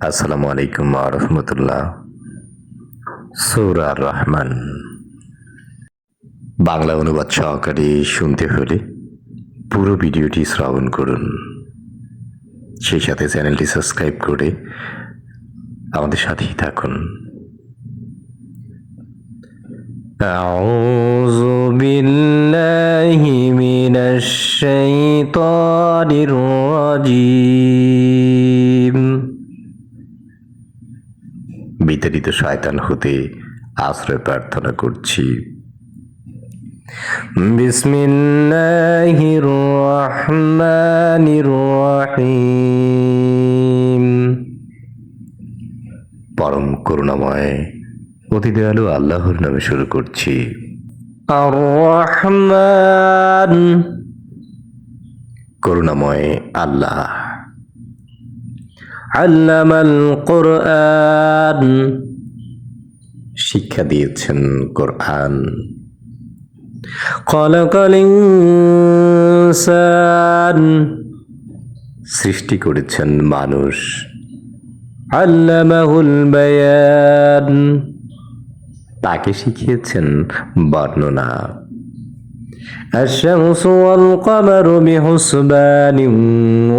আসসালামু আলাইকুম ওয়া রাহমাতুল্লাহ। সূরা আর-রহমান বাংলা অনুবাদ সহকারে শুনতে হলে পুরো ভিডিওটি শ্রবণ করুন, সেই সাথে চ্যানেলটি সাবস্ক্রাইব করে আমাদের সাথেই থাকুন। আউযু বিল্লাহি মিনাশ শাইতানির রাজীম। বিতাড়িত শয়তান হতে আশ্রয় প্রার্থনা করছি। বিসমিল্লাহির রহমানির রহিম। পরম করুণাময় অতি দয়ালু আল্লাহর নামে শুরু করছি। আর রহমান, করুণাময় আল্লাহ। আল্লামাল কোরআন, শিক্ষা দিয়েছেন কোরআন। খলাকাল ইনসান, সৃষ্টি করেছেন মানুষ। আল্লামাহুল বায়ান, তাকে শিখিয়েছেন বর্ণনা। الشمس والقمر بحسبان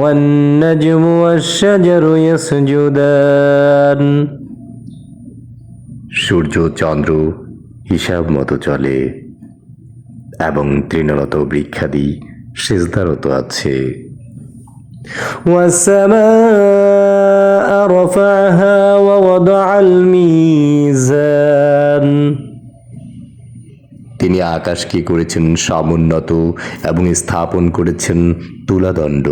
والنجم والشجر يسجدان। সূর্য চন্দ্র হিসাব মতো চলে এবং তৃণরত বৃক্ষাদি সিজদারত আছে। والسماء رفعها ووضع الميزان, তিনি আকাশকে করেছেন সমুন্নত এবং স্থাপন করেছেন তুলাদণ্ড।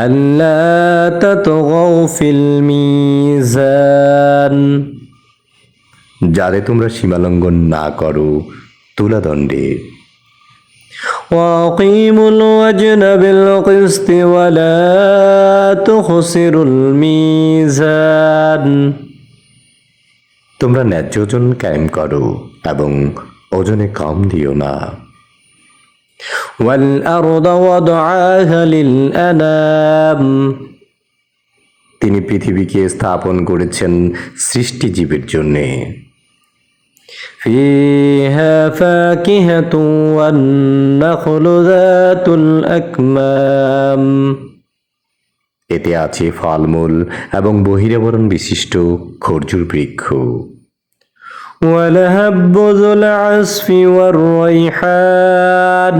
আল্লা তাতগাউ ফিল মিজান, যাতে তোমরা সীমালঙ্ঘন না করো তুলাদণ্ডে। ওয়াকিমুল ওয়াজনা বিল কিসতি ওয়ালা তুখসিরুল মিজান, তোমরা ন্যায্য ওজন কায়েম করো এবং ওজনে কম দিও না। ওয়াল আরদা ওয়াদআহা লিল আনাম, তিনি পৃথিবীকে স্থাপন করেছেন সৃষ্টিজীবের জন্যে। ফিহা ফাকিহাতু ওয়ান নাখলু যাতুল আকমাম, এতে আছে ফলমূল এবং বহিরাবরণ বিশিষ্ট খরজুর বৃক্ষ। ওয়ালহাব্বু যুল আসফি ওয়ার রাইহান,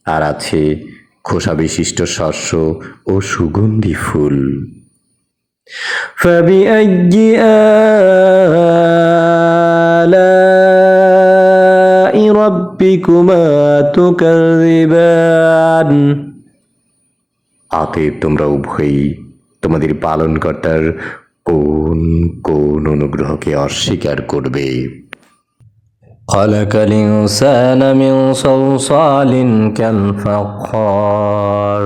আর আছে খোসা বিশিষ্ট শস্য ও সুগন্ধি ফুল। ফাবিআইয়ি আলাই রাব্বিকুমা তুকাযযিবান, অতএব তোমরা উভয়ই তোমাদের পালনকর্তার কোন কোন অনুগ্রহকে অস্বীকার করবে। খালাকাল ইনসানা মিন সালসালিন কাল ফাখর,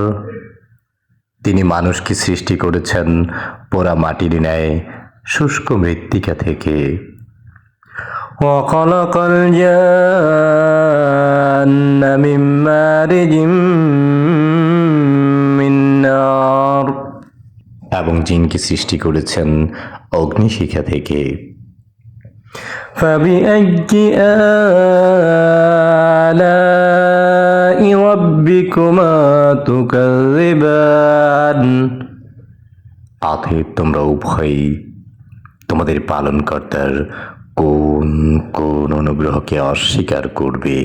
তিনি মানুষকে সৃষ্টি করেছেন পোড়া মাটির ন্যায় শুষ্ক মৃত্তিকা থেকে। ওয়া খালাকাল জান্না মিন মারিজিম মিন নার, এবং জিনকে সৃষ্টি করেছেন অগ্নিশিখা থেকে। ফাবিআইয়ি আলাই রাব্বিকুমা তুকাযযিবান, অতএব তোমরা উভয়ই তোমাদের পালনকর্তার কোন কোন অনুগ্রহকে অস্বীকার করবে।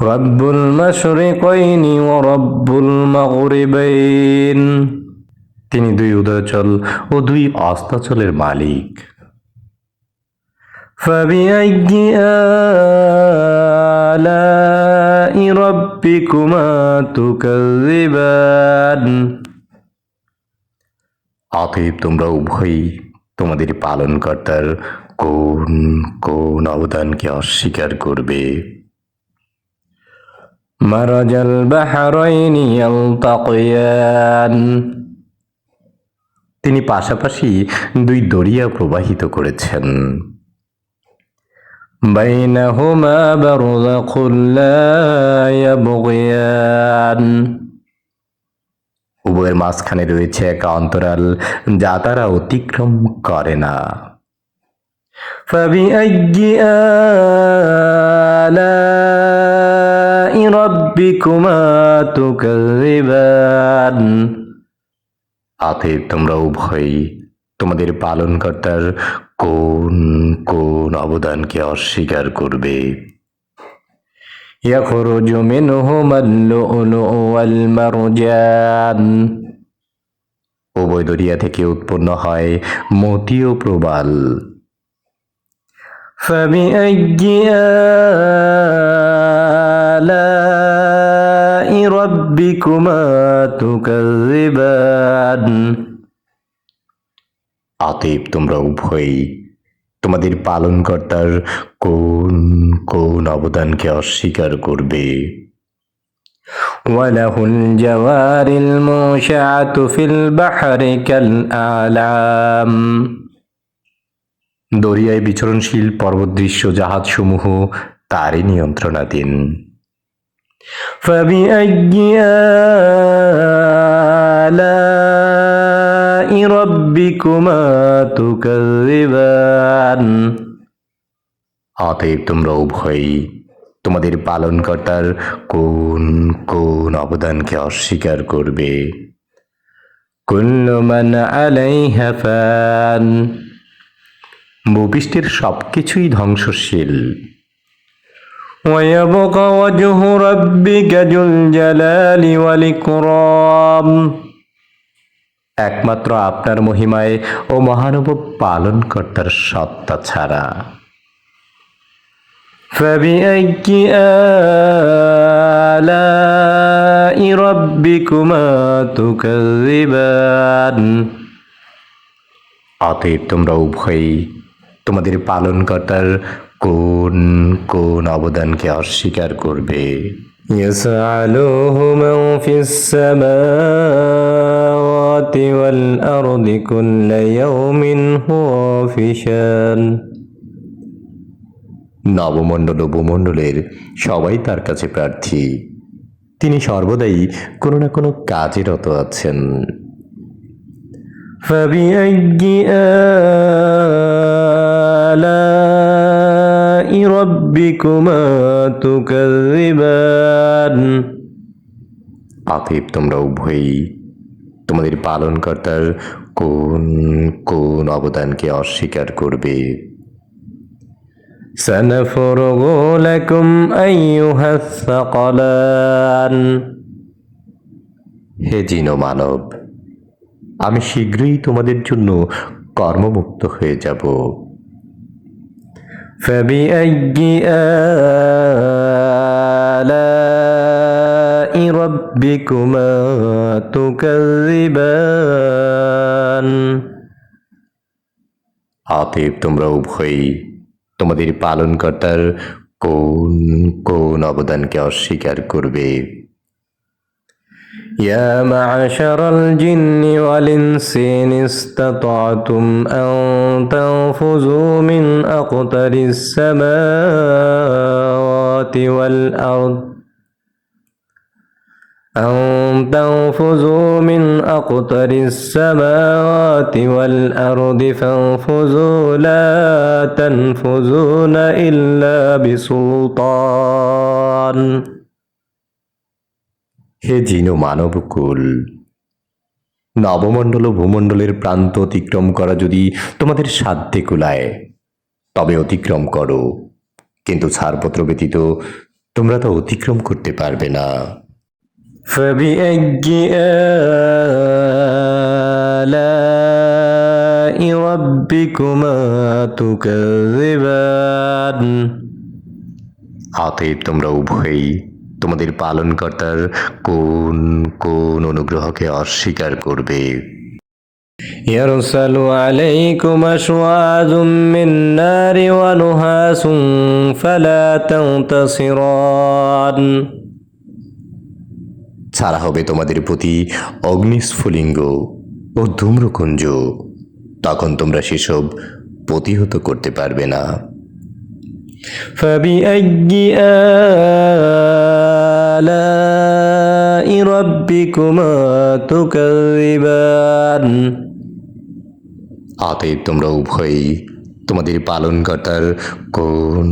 রব্বুল মাশরিকাইনি ওয়া রব্বুল মাগরিবাইন, তিনি দুই উদয়াচল ও দুই অস্তাচলের মালিক। ফাবিআইয়ি আলাই রাব্বিকুমা তুকাযযিবান, অতএব তোমরা উভয়ই তোমাদের পালনকর্তার কোন কোন অবদানকে অস্বীকার করবে। মারাজাল বাহরাইনি ইয়ালতাকিয়ান, তিনি পাশাপাশি দুই দরিয়া প্রবাহিত করেছেন। বাইনাহুমা বারযাখুন লা ইয়াবগিয়ান, উভয়ের মাঝখানে রয়েছে এক অন্তরাল যা তারা অতিক্রম করে না। فبأي آلاء ربكما تكذبان অতএব তোমরা উভয়ই তোমাদের পালনকর্তার কোন কোন অবদানকে অস্বীকার করবে। يخرج منهما اللؤلؤ والمرجان উভয় দরিয়া থেকে উৎপন্ন হয় মতি ও প্রবাল। فبأي آلاء ربكما تكذبان অতএব তোমরা উভয়ই তোমাদের পালনকর্তার কোন কোন অবদানকে অস্বীকার করবে। وله الجوار المنشآت في البحر كالأعلام দরিয়ায় বিচরণশীল পর্বতদৃশ্য জাহাজসমূহ তারই নিয়ন্ত্রণাধীন। فبأي آلاء ربكما تكذبان অতএব তোমরা উভয়ই তোমাদের পালনকর্তার কোন কোন অবদানকে অস্বীকার করবে। كل من عليها فان ভূপৃষ্ঠের সবকিছুই ধ্বংসশীল। ويبقى وجه ربك ذو الجلال والإكرام একমাত্র আপনার মহিমায় ও মহানুভব পালনকর্তার সত্তা ছাড়া। فبأي آلاء ربكما تكذبان অতএব তোমরা উভয়ই তোমাদের পালনকর্তার কোন কোন অবদানকে অস্বীকার করবে। يسأله من في السماوات والأرض كل يوم هو في شأن নবমণ্ডল ও ভূমণ্ডলের সবাই তার কাছে প্রার্থী, তিনি সর্বদাই কোনো না কোনো কাজে রত আছেন। فبأي آلاء ربكما تكذبان অতএব তোমরা উভয়ই তোমাদের পালনকর্তার কোন কোন অবদানকে অস্বীকার করবে। سنفرغ لكم أيها الثقلان হে জিন ও মানব, আমি শীঘ্রই তোমাদের জন্য কর্মমুক্ত হয়ে যাব। فبأي آلاء ربكما تكذبان অতএব তোমরা উভয়ই তোমাদের পালনকর্তার কোন কোন অবদানকে অস্বীকার করবে। يا معشر الجن والإنس إن استطعتم أن تنفذوا من أقطار السماوات والأرض أن تنفذوا من أقطار السماوات والأرض فانفذوا لا تنفذون إلا بسلطان হে জিন ও মানবকুল, নবমণ্ডল ও ভূমণ্ডলের প্রান্ত অতিক্রম করা যদি তোমাদের সাধ্যে কুলায় তবে অতিক্রম করো, কিন্তু ছাড়পত্র ব্যতীত তোমরা তা অতিক্রম করতে পারবে না। فبأي آلاء ربكما تكذبان অতএব তোমরা উভয়ই তোমাদের পালনকর্তার কোন কোন অনুগ্রহকে অস্বীকার করবে। يرسل عليكم أشواظ من نار ونحاس فلا تنتصران ছাড়া হবে তোমাদের প্রতি অগ্নিস্ফুলিঙ্গ ও ধূম্রকুঞ্জ, তখন তোমরা সেসব প্রতিহত করতে পারবে না। فبأي آلاء ربكما تكذبان অতএব তোমরা উভয়ই তোমাদের পালনকর্তার কোন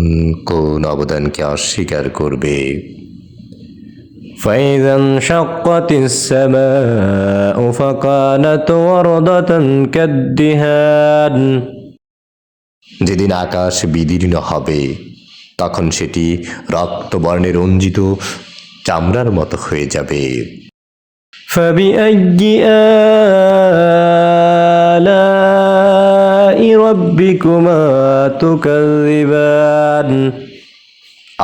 কোন অবদানকে অস্বীকার করবে। فإذا انشقت السماء فكانت وردة كالدهان যেদিন আকাশ বিদীর্ণ হবে তখন সেটি রক্তবর্ণে রঞ্জিত চামড়ার মতো হয়ে যাবে। فبأي آلاء ربكما تكذبان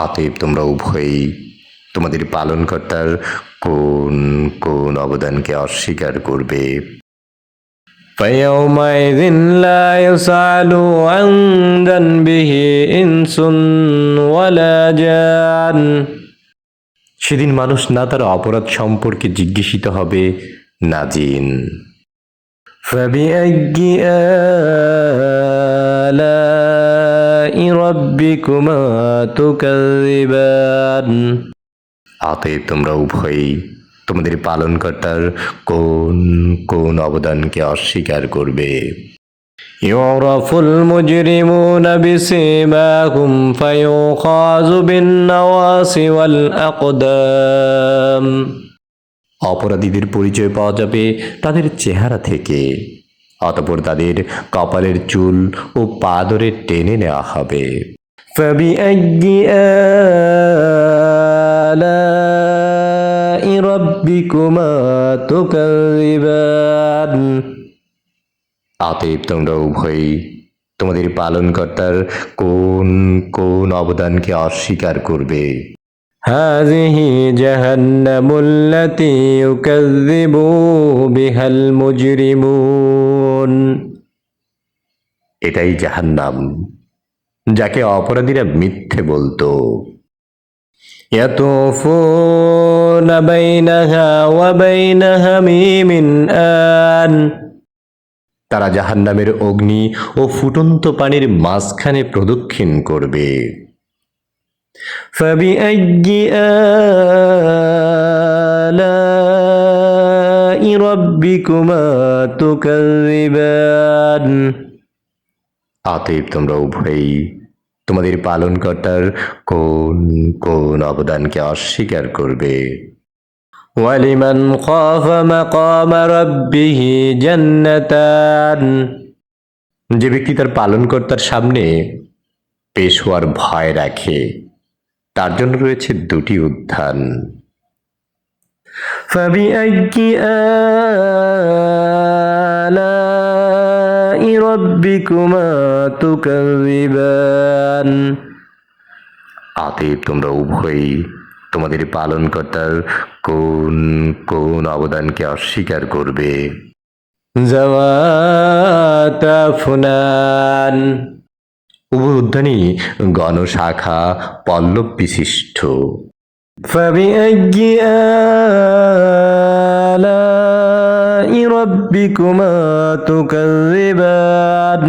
অতএব তোমরা উভয়ই তোমাদের পালনকর্তার কোন কোন অবদানকে অস্বীকার করবে। فيومئذ لا يسأل عن ذنبه إنس ولا جان সেদিন মানুষ না তার অপরাধ সম্পর্কে জিজ্ঞাসিত হবে না জিন। فبأي آلاء ربكما تكذبان অতএব তোমরা উভয়ই তোমাদের পালনকর্তার কোন কোন অবদানকে অস্বীকার করবে। يعرف المجرمون بسيماهم فيؤخذ بالنواصي والأقدام অপরাধীদের পরিচয় পাওয়া যাবে তাদের চেহারা থেকে, অতঃপর তাদের কপালের চুল ও পা ধরে টেনে নেওয়া হবে। فبأي آلاء ربكما تكذبان অতএব তোমরা উভয়ই তোমাদের পালনকর্তার কোন কোন অবদানকে অস্বীকার করবে। هذه جهنم التي يكذب بها المجرمون এটাই জাহান্নাম যাকে অপরাধীরা মিথ্যে বলতো। يطوفون بينها وبين حميم آن তারা জাহান্নামের অগ্নি ও ফুটন্ত পানির মাঝখানে প্রদক্ষিণ করবে। فبأي آلاء ربكما تكذبان অতএব তোমরা উভয়ই তোমাদের পালনকর্তার কোন কোন অবদানকে অস্বীকার করবে। ولمن خاف مقام ربه جنتان যে ব্যক্তি তার পালনকর্তার সামনে পেশ হওয়ার ভয় রাখে তার জন্য রয়েছে দুটি উদ্যান। فبأي آلاء ربكما تكذبان অতএব তোমরা উভয়ই তোমাদের পালনকর্তার কোন কোন অবদানকে অস্বীকার করবে। ذواتا أفنان উভয় উদ্যানই গণশাখা পল্লব বিশিষ্ট। فبأي آلاء ربكما تكذبان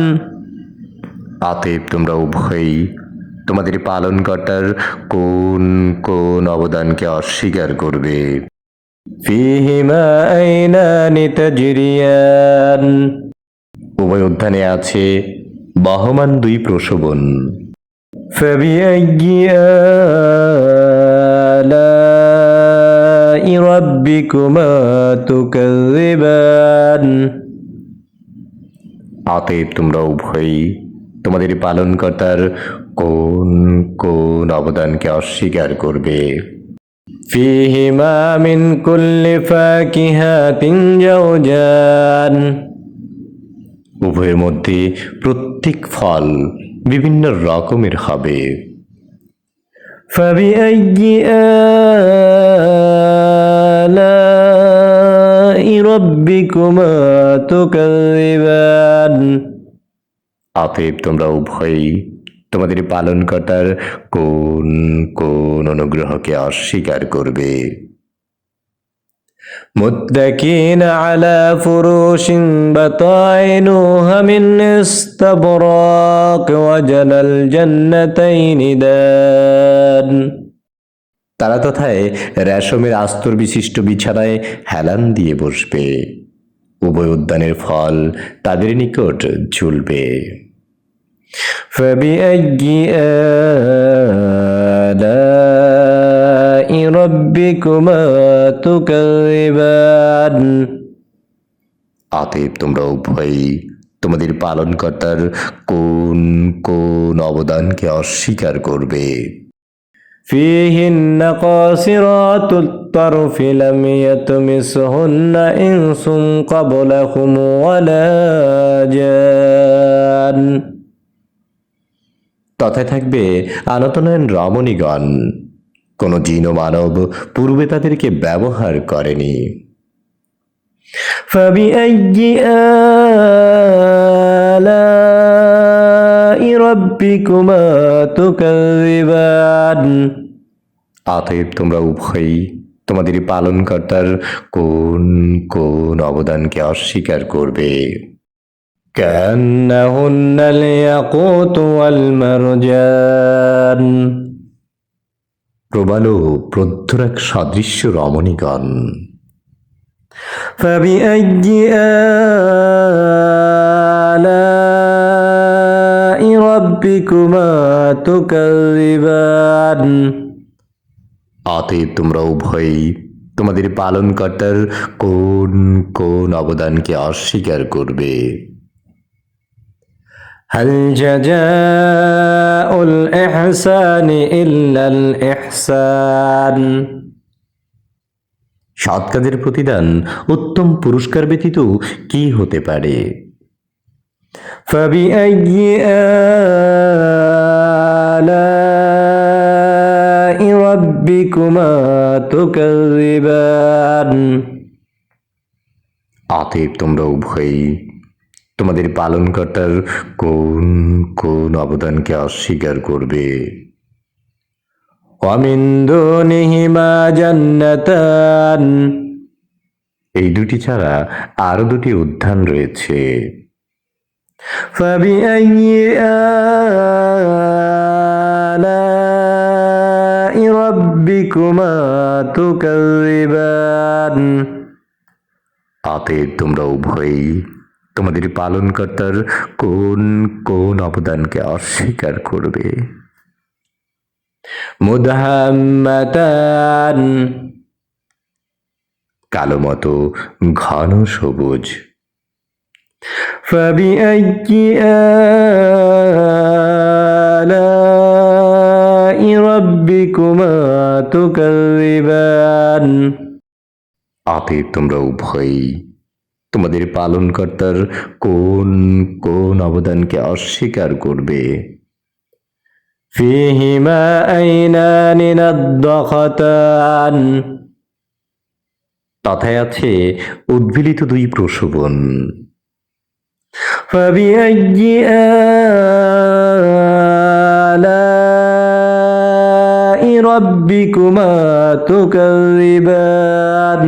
অতএব তোমরা উভয়ই তোমাদের পালনকর্তার কোন কোন অবদানকে অস্বীকার করবে। فيهما عينان تجريان উভয় উদ্যানে আছে বহমান দুই প্রসবন। فبأي آلاء ربكما تكذبان অতএব তোমরা উভয়ই তোমাদের পালনকর্তার কোন কোন অবদানকে অস্বীকার করবে। فيهما من كل فاكهة زوجان উভয়ের মধ্যে প্রত্যেক ফল বিভিন্ন রকমের হবে। فبأي آلاء ربكما تكذبان অতএব তোমরা উভয়ই তোমাদের পালনকর্তার কোন কোন অনুগ্রহকে অস্বীকার করবে। متكئين على فروش بطائنها من استبراق وجنى الجنتين دان তারা তথায় রেশমের আস্তর বিশিষ্ট বিছানায় হেলান দিয়ে বসবে। উভয় উদ্যানের ফল তাদের নিকট ঝুলবে। فبأي آلاء ربكما تكذبان অতএব তোমরা উভয়ই তোমাদের পালনকর্তার কোন কোন অবদানকে অস্বীকার করবে। فيهن قاصرات الطرف لم يطمثهن إنس قبلهم ولا جان তথায় থাকবে আনতনয়ন রমণীগণ, কোন জিন ও মানব পূর্বে তাদেরকে ব্যবহার করেনি। فبأي آلاء ربكما تكذبان অতএব তোমরা উভয়ই তোমাদের পালনকর্তার কোন কোন অবদানকে অস্বীকার করবে। كأنهن الياقوت والمرجان প্রবাল ও প্রদ্ধর এক সদৃশ্য রমণীগণ। فبأي آلاء ربكما تكذبان অতএব তোমরা উভয়ই তোমাদের পালনকর্তার কোন কোন অবদানকে অস্বীকার করবে। هل جزاء الإحسان إلا الإحسان সৎ কাজের প্রতিদান উত্তম পুরস্কার ব্যতীত কি হতে পারে। فبأي آلاء ربكما تكذبان অতএব তোমরা উভয়ই তোমাদের পালনকর্তার কোন কোন অবদানকে অস্বীকার করবে। ومن دونهما جنتان এই দুটি ছাড়া আরো দুটি উদ্যান রয়েছে। فبأي آلاء ربكما تكذبان অতএব তোমরা উভয়ই তোমাদের পালনকর্তার কোন কোন অবদানকে অস্বীকার করবে। مدهامتان কালো মতো ঘন সবুজ। فبأي آلاء ربكما تكذبان অতএব তোমরা উভয়ই তোমাদের পালনকর্তার কোন কোন অবদানকে অস্বীকার করবে। فيهما عينان نضختان তথায় আছে উদ্ভিলিত দুই প্রসবন। فبأي آلاء ربكما تكذبان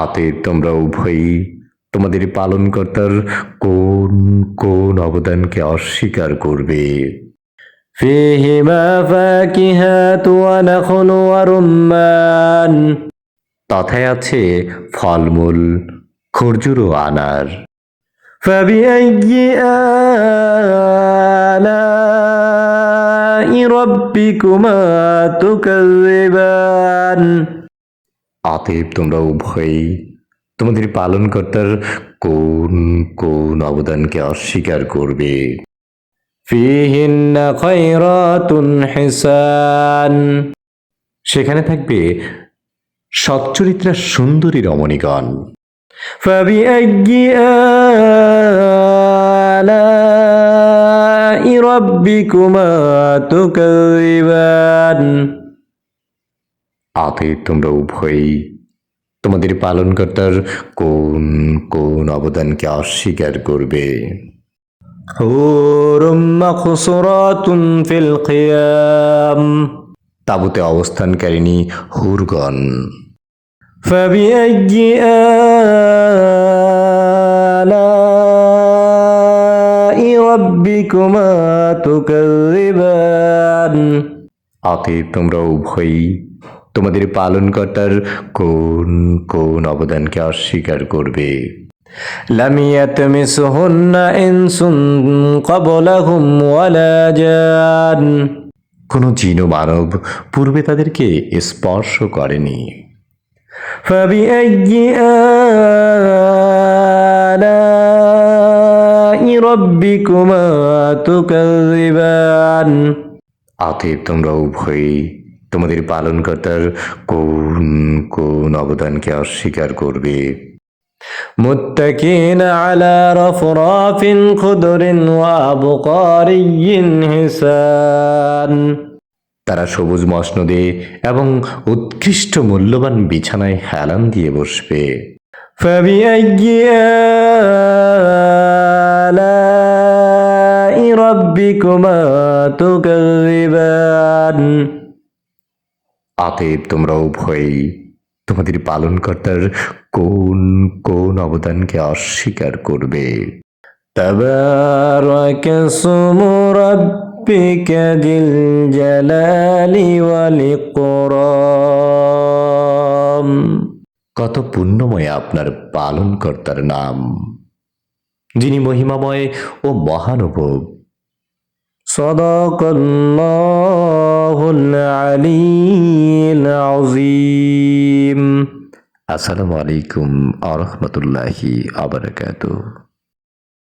অতএব তোমরা উভয়ই তোমাদের পালনকর্তার কোন কোন অবদানকে অস্বীকার করবে। فيهما فاكهة ونخل ورمان তথায় আছে ফলমূল, খরজুর ও আনার। فبأي آلاء ربكما تكذبان অতএব তোমরা উভয়ই তোমাদের পালনকর্তার কোন কোন অবদানকে অস্বীকার করবে। فيهن خيرات حسان সেখানে থাকবে সচ্চরিত্রা সুন্দরী রমণীগণ। فبأي آلاء ربكما تكذبان অতএব তোমরা উভয়ই তোমাদের পালনকর্তার কোন কোন অবদানকে অস্বীকার করবে। حور مقصورات في الخيام তাঁবুতে অবস্থানকারিণী হুরগণ। فبأي آلاء ربكما تكذبان অতএব তোমরা উভয়ই তোমাদের পালনকর্তার কোন কোন অবদানকে অস্বীকার করবে। لم يتمسهن إنس قبلهم ولا جان কোনো জিন ও মানব পূর্বে তাদেরকে স্পর্শ করেনি। فبأي آلاء ربكما تكذبان অতএব তোমরা উভয়ই তোমাদের পালনকর্তার কোন কোন অবদানকে অস্বীকার করবে। متكئين على رفراف خضر وأبقاري حسان তারা সবুজ মসনদে এবং উৎকৃষ্ট মূল্যবান বিছানায় হেলান দিয়ে বসবে। فبأي آلاء ربكما تكذبان অতএব তোমরা উভয়ই তোমাদের পালনকর্তার কোন কোন অবদানকে অস্বীকার করবে। تبارك اسم ربك ذي الجلال والإكرام কত পুণ্যময় আপনার পালনকর্তার নাম, যিনি মহিমাময় ও মহানুভব। صدق الله العلي العظيم আসসালামু আলাইকুম আ রহমতুল্লাহি আ বারাকাতুহু।